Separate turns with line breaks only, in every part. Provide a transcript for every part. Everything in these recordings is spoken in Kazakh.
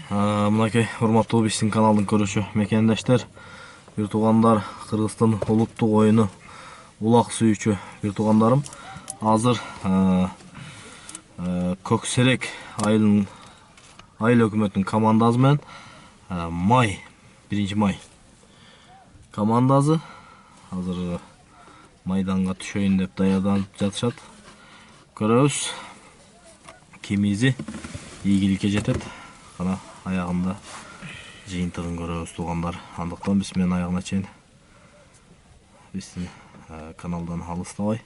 Мынакей урматтуу биздин каналдын көрүүчү мекендештер, бир туугандар, Кыргызстан улуттук оюну улак сүйүүчү бир туугандарым. Азыр Көксерек айыл өкмөтүнүн командасы менен май, 1 май командасы азыр майданга түшөйүн деп даярданып жатышат. Көрөбүз, кимизи ийгиликке жетет. Кана аягында жыйынтыгын көрөбүз туугандар. Андыктан биз менен аягына чейин биздин каналдан алыстабай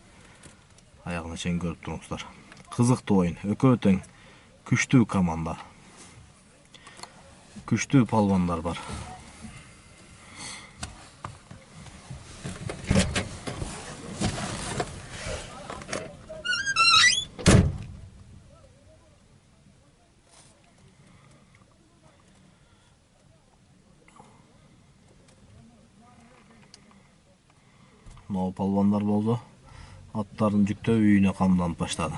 аягына чейин көрүп туруңуздар. Кызыктуу оюн, экөө тең, күчтүү команда, күчтүү палвандар бар. Мына палвандар болду, аттарын жүктөө үйүнө камданып баштады.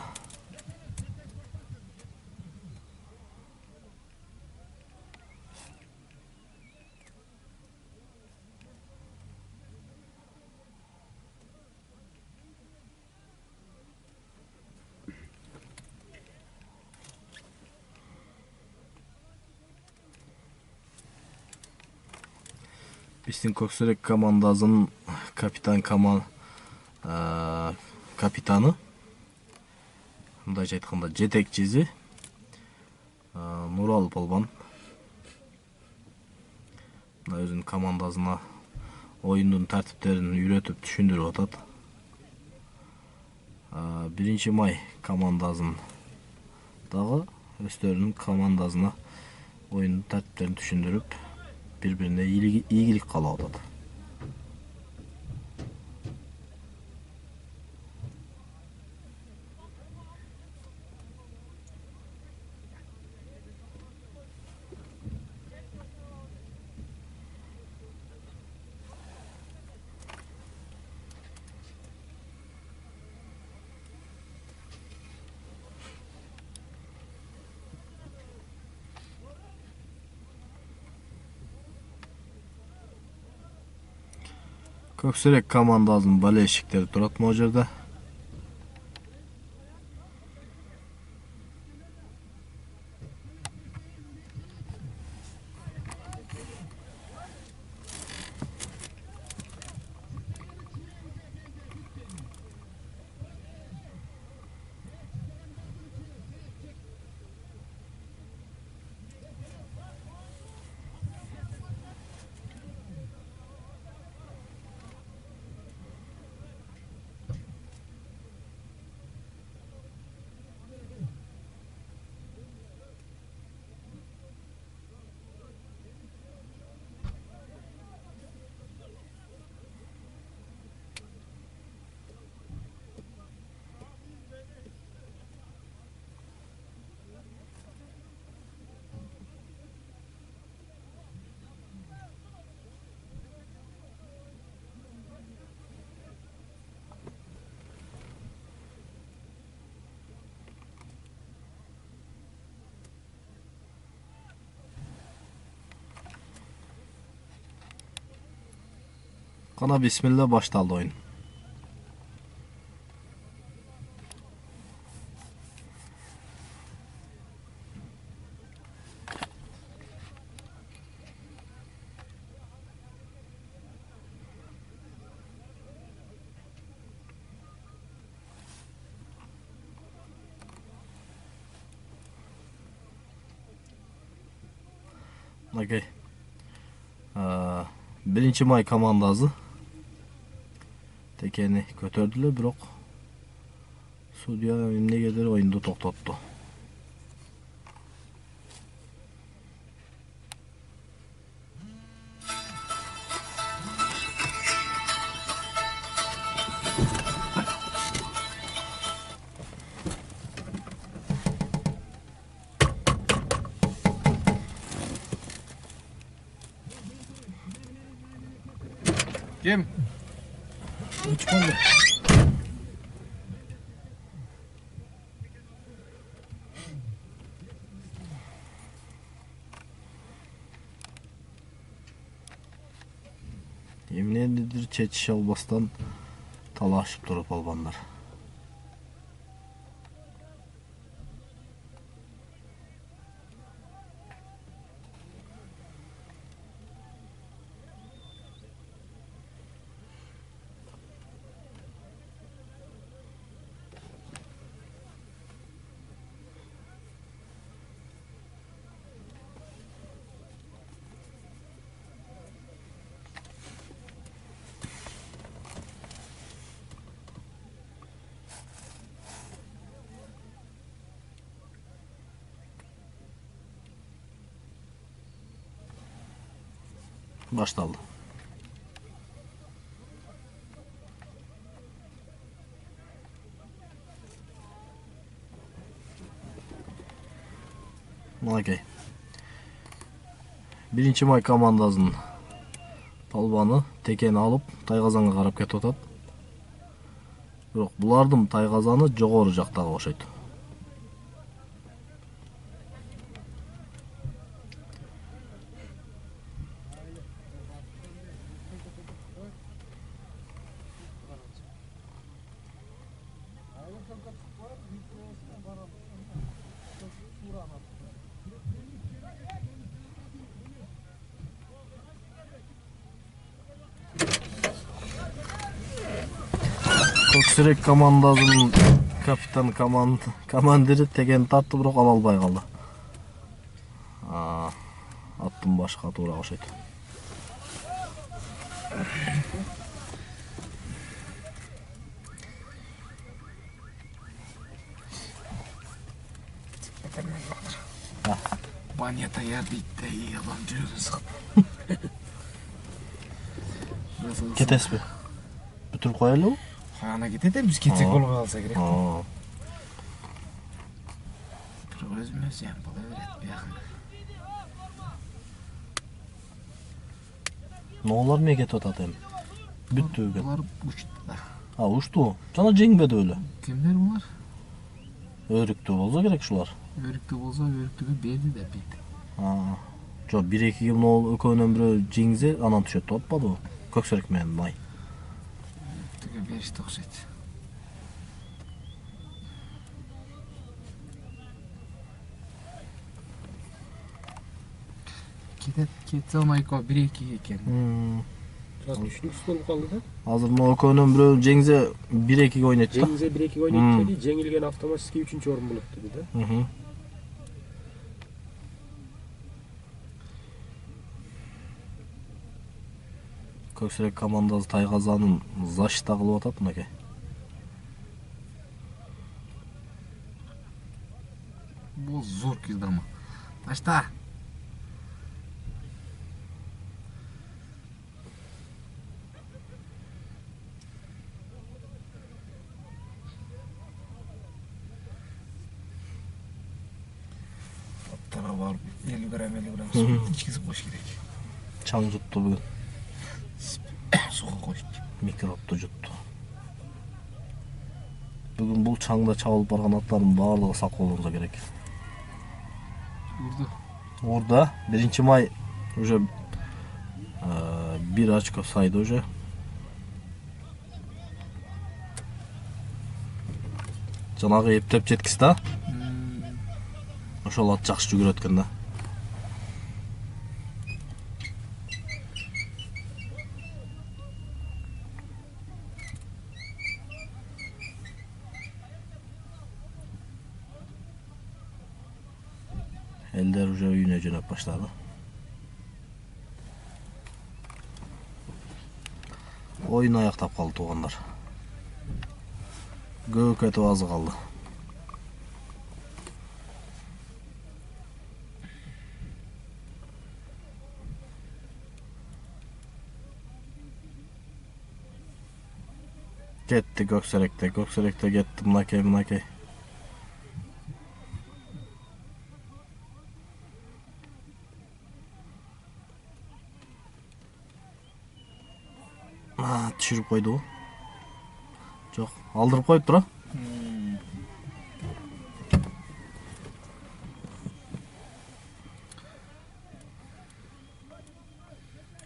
Биздин Көксерек командасынын капитаны, мындайча айтканда жетекчиси Нурал полбан. Мына өзүнүн командасына оюндун тартиптерин үйрөтүп түшүндүрүп атат. 1 май командасын дагы өздөрүнүн командасына оюндун тартиптерин түшүндүрүп, бири-бирине ийгилик каалап атат. Көксерек командасынын болельщиктери турат могу жерде. Kana bismillah başladı oyun. Okay. 1 May komandası tekeni kötürdüler, bирок судья эмнегедир oyundu токтотту.
Kim?
Üç kaldı. Эмнедир чечише албастан талашып туруп алгандар. Башталды. Мынакей. 1-май командасынын талбаны текени алып Тайгазанга карап кетип атат. Бирок булардын Тайгазаны жогору жактагы окшойт. Көксүрек командасынын капитан командири тегени тартты, бирок ала албай калды. Аттын башка туура окшойт.
Баня таяр дейт да, адам жүрөгүн сыгып.
Кетесизби? Бүтүрүп коелубу?
Ана кетет, биз кетсек колго алса керек. Бирок өзүмөз эм боло берет бuyагы.
Ноолор эмне кетип атат эми? Бүттүбү?
Булар учту да.
Учту. Жана жеңбеди беле.
Кимдер булар?
Өрүктүү болсо керек ушулар.
Өрүктүү болсо өрүктүгө берди да бит.
Жо 1-2 ноол экөөнөн бирөө жеңсе, анан түшөт деп атпадыбы? Көксөрөк менен май.
Өрүктүгө беришти окшойт. Кетсе алмайко 1-2 экен.
Üçüncü stol kaldı da.
Азыр но экөөнөн бирөө жеңсе 1-2 ойнойт да.
Cengiz'e 1-2 oynayıp dedi. Cengilgen avtomatik 3. orun bulup dedi de.
Көксүрек командасы Тайгазанын защита кылып атат мынакей.
Бул зор кылдырма. Ташта. Аттана бар 50 грамм су içkisi koş gerek.
Чаң жутту бүгүн.
Суга коş.
Микробду жутту. Бүгүн бул чаңда чабылып барган аттардын баардыгы сак болуңуза керек.
Urdu.
Орда 1-май уже 1 очко сайды уже. Жанагы эптеп жеткиз да. Ошол ат жакшы жүгүрөт экен да. Элдер уже үйүнө жөнөп баштады. Oyun аяктап калды туугандар. Көп кетип азы калды. Кетти көксөрөктө кетти мынакей. Түшүрүп койду. Жок, алдырып коюп тура.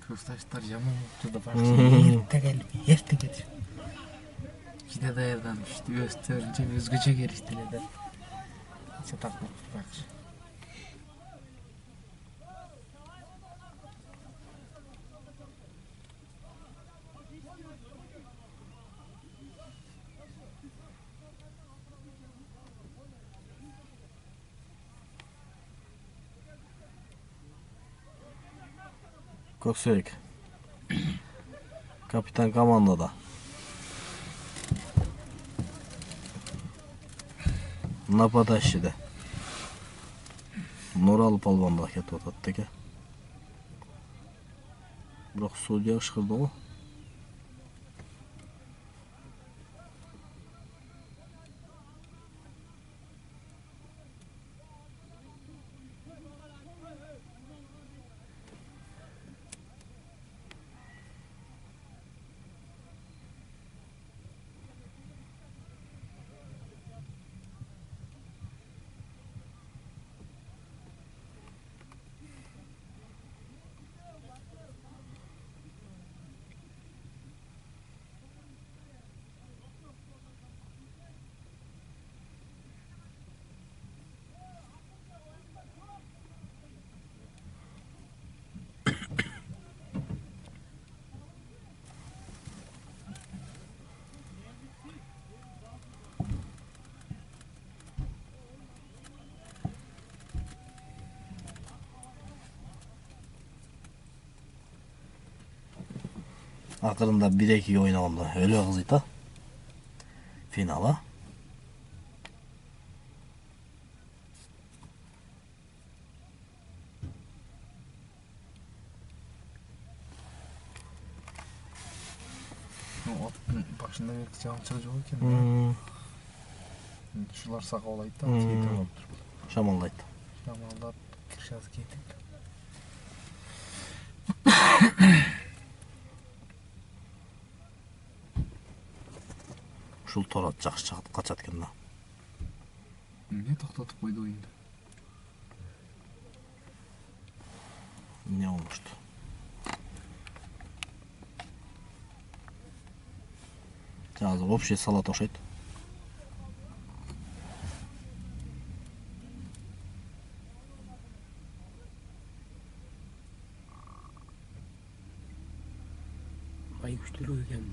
Köstaşlar yaman oldu da başladı. Erte gelip erte getir. İşte dayanmıştı. Gösterince özgüce geliştiler de. İşte takmak bak.
Köksürek. Kapitan komandada. Napadaşı'da. Noral palvanda ketip atatdı ki. Biroq sudya ışkırdı o. Akırında 1-2 oynaganda öyle kızıydı. Finala.
Atın başında belki canı çıkacak iken. Şular saka olaydı da.
Şamallaydı.
Şamallar kırşası getirdi.
Uşul torat жақсы kaçat eкен да.
Ne toxtatıp koydu oyunda?
Ne olmuştu? Жаңағы общий салат окшойт.
Ay güçlü ekan.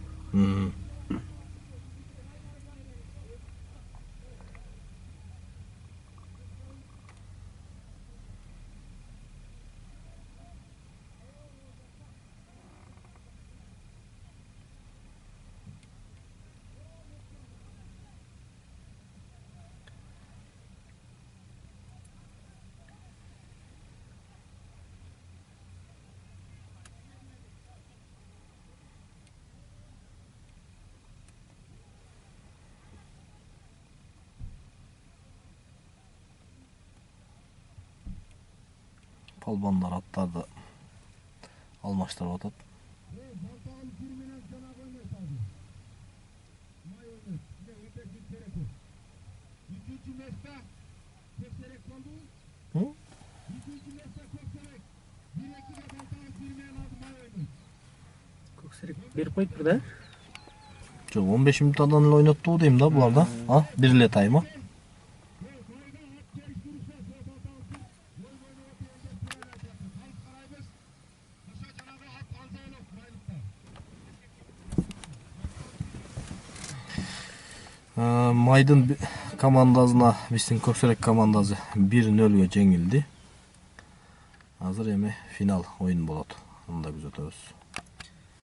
Palbanlar atlardı. Almaçlar atat.
Köksürek berip koyup bir de.
Çok 15 minutdan oynattı deyim da bularda. Ha, birle tayma. Maydın komandasına bizim Köksürek komandası 1-0'ga жеңildi. Hazır emi final oyun болады. Onu da biz ötөбүз.